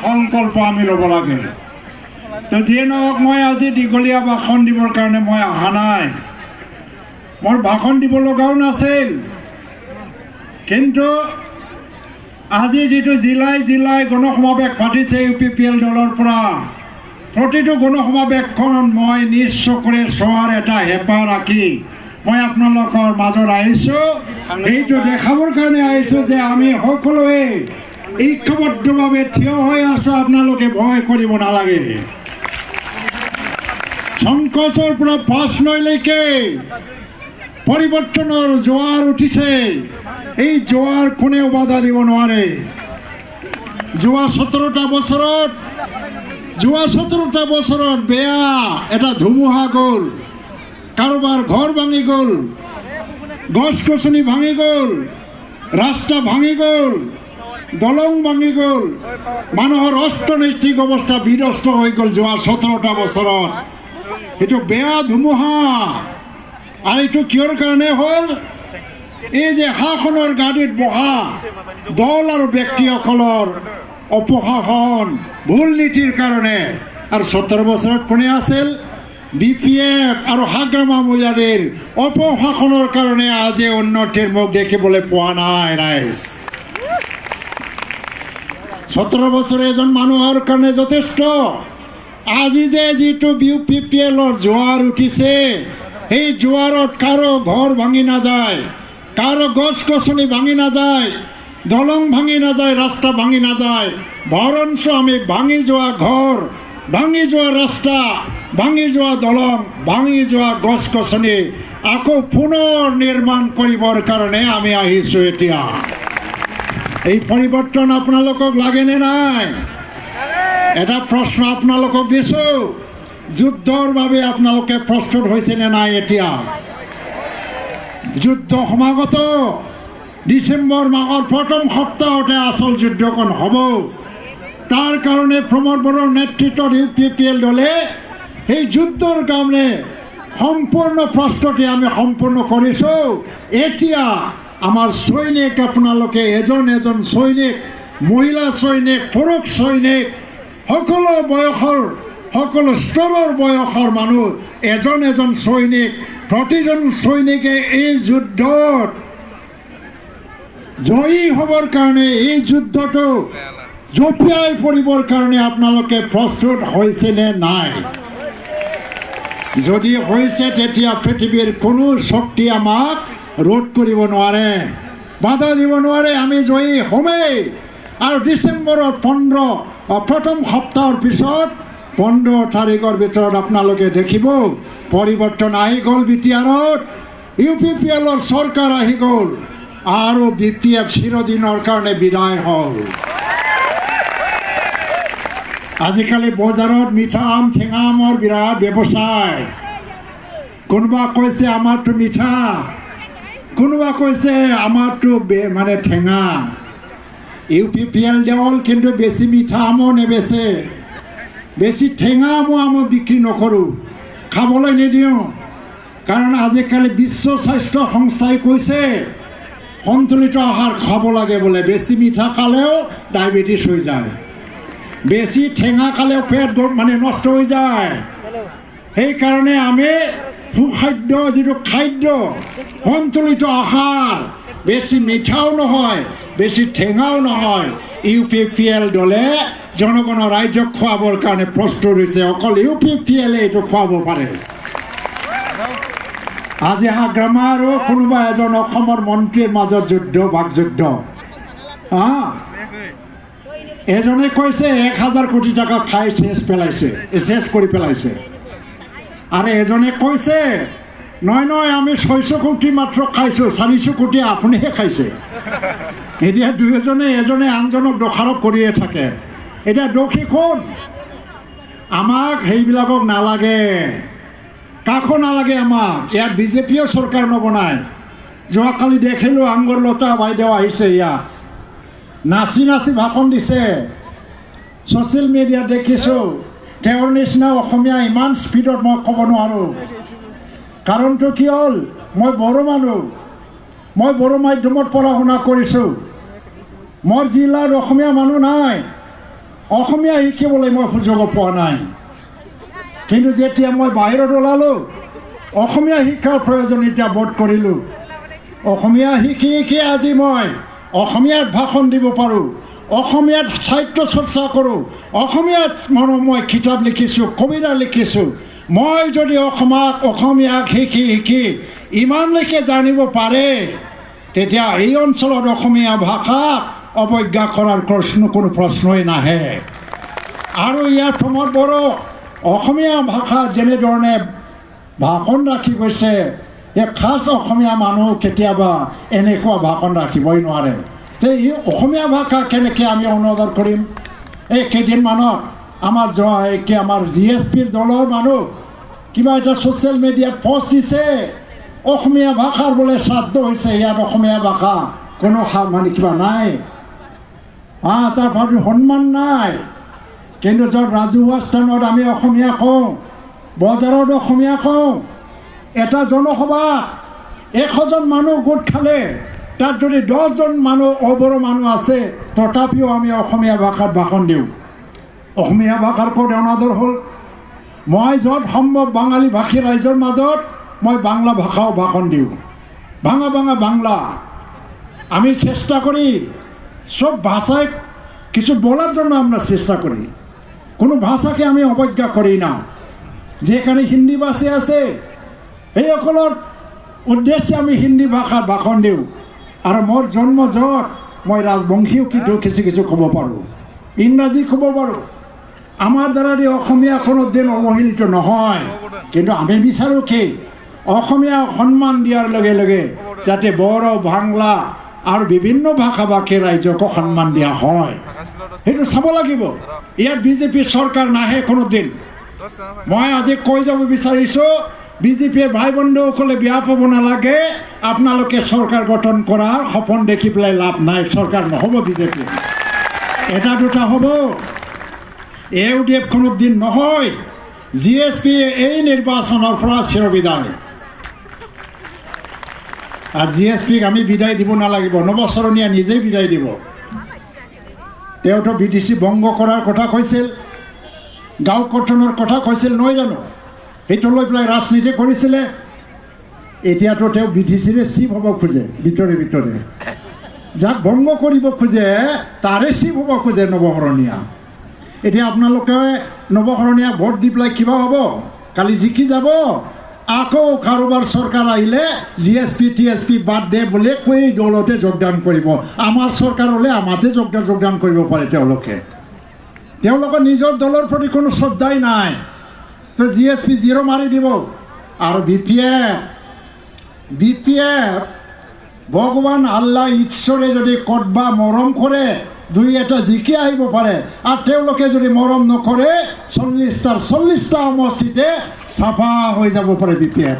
সংকল্প আমি ল'ব লাগে। তো যিয়ে নহওক মই আজি দীঘলীয়া ভাষণ দিবৰ কাৰণে মই অহা নাই, মোৰ ভাষণ দিব লগাও নাছিল। কিন্তু আজি যিটো জিলাই জিলাই গণসমাৱেশ পাতিছে UPPL দলৰ পৰা, প্ৰতিটো গণসমাৱেশখন মই নিজ চকুৰে চোৱাৰ এটা হেঁপাহ ৰাখি মই আপোনালোকৰ মাজত আহিছোঁ। এইটো দেখাবৰ কাৰণে আহিছোঁ যে আমি সকলোৱে ঐক্যবদ্ধভাৱে থিয় হৈ আছোঁ, আপোনালোকে ভয় কৰিব নালাগে। সংকোচৰ পৰা পাছ নৈলৈকে পৰিৱৰ্তনৰ জোৱাৰ উঠিছে, এই জোৱাৰ কোনেও বাধা দিব নোৱাৰে। যোৱা 17টা বছৰত বেয়া এটা ধুমুহা গ'ল, কাৰোবাৰ ঘৰ ভাঙি গ'ল, গছ গছনি ভাঙি গ'ল, ৰাস্তা ভাঙি গ'ল, দলং ভাঙি গ'ল, মানুহৰ অৰ্থনৈতিক অৱস্থা বিধ্বস্ত হৈ গ'ল যোৱা 17টা বছৰত। এইটো বেয়া ধুমুহা। আৰু এইটো কিহৰ কাৰণে হ'ল? এই যে শাসনৰ গাড়ীত বহা দল আৰু ব্যক্তিসকলৰ অপশাসন, ভুল নীতিৰ কাৰণে। আৰু 17 বছৰত কোনে আছিল? BPF আৰু হাগ্ৰামা মহিলাৰ অপশাসনৰ কাৰণে আজি উন্নতিৰ মুখ দেখিবলৈ পোৱা নাই ৰাইজ। 17 বছৰ এজন মানুহৰ কাৰণে যথেষ্ট। আজি যে যিটো UPPLৰ জোৱাৰ উঠিছে, সেই জোৱাৰত কাৰো ঘৰ ভাঙি নাযায়, কাৰো গছ গছনি ভাঙি নাযায়, দলং ভাঙি নাযায়, ৰাস্তা ভাঙি নাযায়, বৰঞ্চ আমি ভাঙি যোৱা ঘৰ, ভাঙি যোৱা ৰাস্তা, ভাঙি যোৱা দলং, ভাঙি যোৱা গছ গছনি আকৌ পুনৰ নিৰ্মাণ কৰিবৰ কাৰণে আমি আহিছোঁ। এতিয়া এই পৰিৱৰ্তন আপোনালোকক লাগেনে নাই? এটা প্ৰশ্ন আপোনালোকক দিছোঁ, যুদ্ধৰ বাবে আপোনালোকে প্ৰস্তুত হৈছেনে নাই? এতিয়া যুদ্ধ সমাগত, ডিচেম্বৰ মাহৰ প্ৰথম সপ্তাহতে আচল যুদ্ধখন হ'ব। তাৰ কাৰণে প্ৰমোদ বড়োৰ নেতৃত্বত UPPL দলে সেই যুদ্ধৰ কাৰণে সম্পূৰ্ণ প্ৰস্তুতি আমি সম্পূৰ্ণ কৰিছোঁ। এতিয়া আমাৰ সৈনিক, আপোনালোকে এজন এজন সৈনিক, মহিলা সৈনিক, পুৰুষ সৈনিক, সকলো বয়সৰ, সকলো স্তৰৰ বয়সৰ মানুহ, এজন এজন সৈনিক, প্ৰতিজন সৈনিকে এই যুদ্ধত জয়ী হ'বৰ কাৰণে, এই যুদ্ধটো জঁপিয়াই পৰিবৰ কাৰণে আপোনালোকে প্ৰস্তুত হৈছেনে নাই? যদি হৈছে, তেতিয়া পৃথিৱীৰ কোনো শক্তি আমাক ৰোধ কৰিব নোৱাৰে, বাধা দিব নোৱাৰে। আমি জয়ী হ'মেই। আৰু ডিচেম্বৰৰ প্ৰথম সপ্তাহৰ পিছত 15 তাৰিখৰ ভিতৰত আপোনালোকে দেখিব পৰিৱৰ্তন আহি গ'ল। BTRত UPPLৰ চৰকাৰ আহি গ'ল আৰু BPF চিৰদিনৰ কাৰণে বিদায় হ'ল। আজিকালি বজাৰত মিঠা আম, ঠেঙা আমৰ বিৰাট ব্যৱসায়। কোনোবা কৈছে আমাৰটো মিঠা, কোনোবা কৈছে আমাৰটো মানে ঠেঙা। UPPL দল কিন্তু বেছি মিঠা আমো নেবেচে, বেছি ঠেঙা আমো বিক্ৰী নকৰোঁ, খাবলৈ নিদিওঁ। কাৰণ আজিকালি বিশ্ব স্বাস্থ্য সংস্থাই কৈছে সন্তুলিত আহাৰ খাব লাগে বোলে। বেছি মিঠা খালেও ডায়েবেটিছ হৈ যায়, বেছি ঠেঙা খালেও পেট মানে নষ্ট হৈ যায়। সেইকাৰণে আমি সুখাদ্য, যিটো খাদ্য, সন্তুলিত আহাৰ, বেছি মিঠাও নহয়, বেছি ঠেঙাও নহয়, UPPL দলে জনগণৰ ৰাইজক খুৱাবৰ কাৰণে প্ৰস্তুত হৈছে। অকল UPPL এইটো খুৱাব পাৰে। আজি হাগ্ৰামা আৰু কোনোবা এজন অসমৰ মন্ত্ৰীৰ মাজত যুদ্ধ, বাকযুদ্ধ। এজনে কৈছে 1000 কোটি টকা খাই শেষ কৰি পেলাইছে, আৰু এজনে কৈছে নহয় আমি 600 কোটি মাত্ৰ খাইছোঁ, 400 কোটি আপুনিহে খাইছে। এতিয়া এজনে আনজনক দোষাৰোপ কৰিয়ে থাকে। এতিয়া দোষী কোন? আমাক সেইবিলাকক নালাগে, কাকো নালাগে আমাক। ইয়াত BJPও চৰকাৰ নবনায়। যোৱাকালি দেখিলোঁ আংগৰলতা বাইদেউ আহিছে, ইয়াত নাচি নাচি ভাষণ দিছে, ছ'চিয়েল মিডিয়াত দেখিছোঁ। তেওঁৰ নিচিনা অসমীয়া ইমান স্পীডত মই ক'ব নোৱাৰোঁ। কাৰণটো কি হ'ল? মই বড়ো মানুহ, মই বড়ো মাধ্যমত পঢ়া শুনা কৰিছোঁ। মোৰ জিলাত অসমীয়া মানুহ নাই, অসমীয়া শিকিবলৈ মই সুযোগ পোৱা নাই কিন্তু যেতিয়া মই বাহিৰত ওলালোঁ অসমীয়া শিক্ষাৰ প্ৰয়োজনীয়তা বোধ কৰিলোঁ অসমীয়া শিকি শিকি আজি মই অসমীয়াত ভাষণ দিব পাৰোঁ অসমীয়াত সাহিত্য চৰ্চা কৰোঁ অসমীয়াত মই কিতাপ লিখিছোঁ কবিতা লিখিছোঁ মই যদি অসমীয়াক শিকি শিকি ইমানলৈকে জানিব পাৰে তেতিয়া এই অঞ্চলত অসমীয়া ভাষাক অৱজ্ঞা কৰাৰ কোনো প্ৰশ্নই নাহে আৰু ইয়াৰ প্ৰমোদ বড়ো অসমীয়া ভাষা যেনেধৰণে ভাষণ ৰাখি গৈছে এই খাচ অসমীয়া মানুহ কেতিয়াবা এনেকুৱা ভাষণ ৰাখিবই নোৱাৰে এই অসমীয়া ভাষা কেনেকৈ আমি অনুবাদ কৰিম এই কেইদিনমানত আমাৰ GSPৰ দলৰ মানুহ কিবা এটা ছ'চিয়েল মিডিয়াত পষ্ট দিছে অসমীয়া ভাষাৰ বোলে শ্ৰাদ্ধ হৈছে ইয়াত অসমীয়া ভাষা কোনো কিবা নাই তাৰ প্ৰতি সন্মান নাই কিন্তু য'ত ৰাজহুৱা স্থানত আমি অসমীয়া কওঁ বজাৰত অসমীয়া কওঁ এটা জনসভা 100জন মানুহ গোট খালে তাত যদি 10জন মানুহ অবড়ো মানুহ আছে তথাপিও আমি অসমীয়া ভাষাত ভাষণ দিওঁ অসমীয়া ভাষাৰ ক'ত অনাদৰ হ'ল মই য'ত সম্ভৱ বাঙালী ভাষী ৰাইজৰ মাজত মই বাংলা ভাষাও ভাষণ দিওঁ ভাঙা বাংলা আমি চেষ্টা করি সব ভাষায় কিছু বলার জন্য আমরা চেষ্টা করি কোনো ভাষাকে আমি অবজ্ঞা করি না যেখানে হিন্দি ভাষী আছে এই সকলৰ উদ্দেশ্যে আমি হিন্দি ভাষাত ভাষণ দিওঁ আৰু মোৰ জন্ম য'ত মই ৰাজবংশীও কিছু ক'ব পাৰোঁ ইংৰাজী ক'ব পাৰোঁ আমাৰ দ্বাৰা অসমীয়া কোনো দিন অৱহেলিত নহয় কিন্তু আমি বিচাৰোঁ কি অসমীয়া সন্মান দিয়াৰ লগে লগে যাতে বড়ো বাংলা আৰু বিভিন্ন ভাষা ভাষী ৰাইজক সন্মান দিয়া হয় সেইটো চাব লাগিব ইয়াত বিজেপি চৰকাৰ নাহে কোনো দিন মই আজি কৈ যাব বিচাৰিছোঁ বিজেপিৰ ভাই বন্ধুসকলে বেয়া পাব নালাগে আপোনালোকে চৰকাৰ গঠন কৰাৰ সপোন দেখি পেলাই লাভ নাই চৰকাৰ নহ'ব বিজেপি এটা দুটা হ'ব UDF কোনো দিন নহয় GSP এই নিৰ্বাচনৰ পৰা চিৰবিদায় আৰ GSPক আমি বিদায় দিব নালাগিব নবচৰণীয়া নিজেই বিদায় দিব তেওঁতো BTC ভংগ কৰাৰ কথা কৈছিল গাঁও গঠনৰ কথা কৈছিল নহয় জানো সেইটো লৈ পেলাই ৰাজনীতি কৰিছিলে এতিয়াতো তেওঁ BTCৰে চিফ হ'ব খোজে ভিতৰে যাক ভংগ কৰিব খোজে তাৰে চিফ হ'ব খোজে নবশৰণীয়া এতিয়া আপোনালোকে নবশৰণীয়া ভোট দি পেলাই কিবা হ'ব কালি জিকি যাব আকৌ কাৰোবাৰ চৰকাৰ আহিলে GSP TSP বাদ দে বুলি কৈ দলতে যোগদান কৰিব আমাৰ চৰকাৰ হ'লে আমাতে যোগদান কৰিব পাৰে তেওঁলোকৰ নিজৰ দলৰ প্ৰতি কোনো শ্ৰদ্ধাই নাই তো GSP জিৰ' মাৰি দিব আৰু BPF ভগৱান আল্লাহ ঈশ্বৰে যদি ক'তবা মৰম কৰে দুই এটা জিকি আহিব পাৰে আৰু তেওঁলোকে যদি মৰম নকৰে 40টা সমষ্টিতে চাফা হৈ যাব পাৰে BPF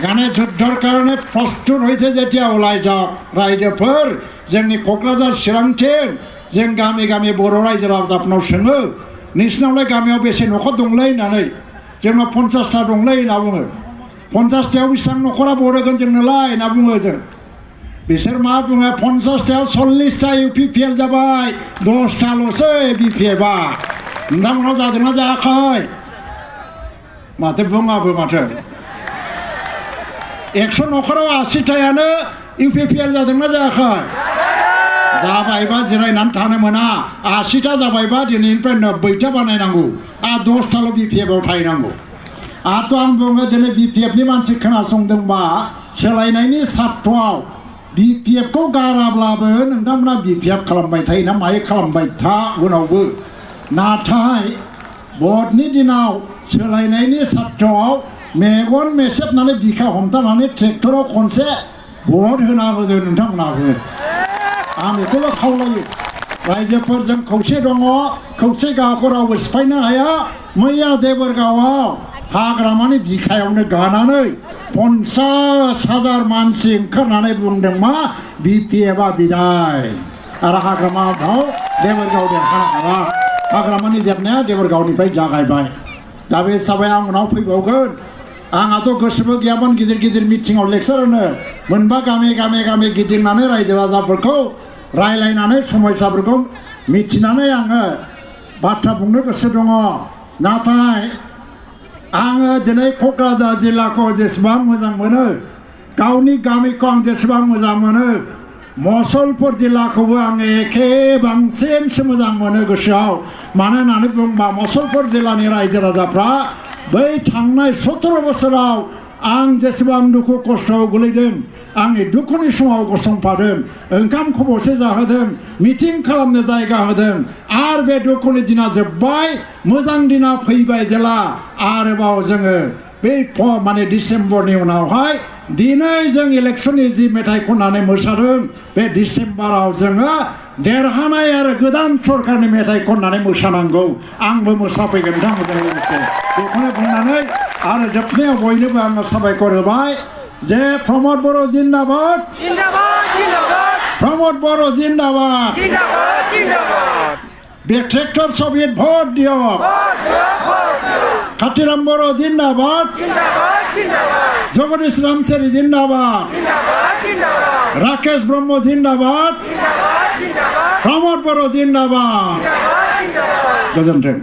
গানে যুদ্ধৰ কাৰণে প্ৰস্তুত হৈছে যেতিয়া ওলাই যাওক ৰাইজোফोर जोंनि क'क्राझार चिरांथिं जों गामि बर' रायजोआ आपनाव सोङो नोंसिनावलाय गामियाव बेसे न'खर दंलै होननानै जोंनाव 50टा दंलै होनना बुङो 50टायाव बेसेबां न'खरा बर'गोन जोंनोलाय होनना बुङो जों बिसोर मा बुङो 50टायाव 40टा UPPL जाबाय 10टाल'सै BPFआ नोंथांमोनाव जादोंना जायाखै माथो बुङाबो माथो 100 न'खराव 80टायानो UPPL जादोंना जायाखै जाबायबा जिरायनानै थानो मोना 80टा जाबायबा दिनैनिफ्राय 90टा बानायनांगौ आरो 10टाल' BPFआव थाहैनांगौ आरोथ' आं बुङो दिनै BPFनि मानसि खोनासंदोंबा सोलायनायनि सार्थआव BPFखौ गाराब्लाबो नोंथांमोना BPF खालामबाय थायो ना मायो खालामबाय था उनावबो नाथाय भटनि दिनाव सोलायनायनि सार्थआव मेगन मेसेबनानै बिखा हमथानानै ट्रेक्टराव खनसे भट होना होदो नोंथांमोनाबो आं बेखौल' खावलायो रायजोफोरजों खौसे दङ खौसे गावखौ रावबो सिफायनो हाया मैया देबोरगावआव हाग्रामानि बिखायावनो गानानै 50,000 मानसि ओंखारनानै बुंदों मा BPFआ बिदाय आरो हाग्रामायाव देबोरगाव देरहानो हाला हाग्रामानि जेबनाया देबोरगावनिफ्राय जागायबाय दा बे हिसाबै आं उनाव फैबावगोन आंहाथ' गोसोबो गैयामोन गिदिर मिटिङाव लेक्सार होनो मोनबा गामि गिदिंनानै रायजो राजाफोरखौ रायलायनानै समस्याफोरखौ मिथिनानै आङो बाथ्रा बुंनो गोसो दङ नाथाय आङो दिनै क'क्राझार जिल्लाखौ जेसेबां मोजां मोनो गावनि गामिखौ आं जेसेबां मोजां मोनो मुसलपुर जिल्लाखौबो आङो एखे बांसिनसो मोजां मोनो गोसोआव मानो होननानै बुङोबा मुसलपुर जिल्लानि रायजो राजाफ्रा बै थांनाय 17 बोसोराव आं जेसेबां दुखु खस्थ'आव गोलैदों आंनि दुखुनि समाव गसंफादों ओंखाम खबसे जाहोदों मिटिं खालामनो जायगा होदों आरो बे दुखुनि दिना जोब्बाय मोजां दिना फैबाय जेला आरोबाव जोङो बै माने डिसेम्बरनि उनावहाय दिनै जों इलेक्सननि जि मेथाइ खननानै मोसादों बे डिसेम्बराव जोङो देरहानाय आरो गोदान सरकारनि मेथाइ खननानै मोसानांगौ आंबो मोसाफैगोन नोंथांमोनजों लोगोसे बेखौनो बुंनानै आरो जोबनायाव बयनोबो आङो साबायखर होबाय जे प्रमद बर' जिन्दाबाद प्रमद बर' जिन्दाबाद बे ट्रेक्टर सभियेट भट दियक कातिराम बर' जिन्दाबाद जगदीश रामचारि जिन्दाबाद राकेश ब्रह्म जिन्दाबाद प्रमद बर' जिन्दाबाद गोजोन्थों।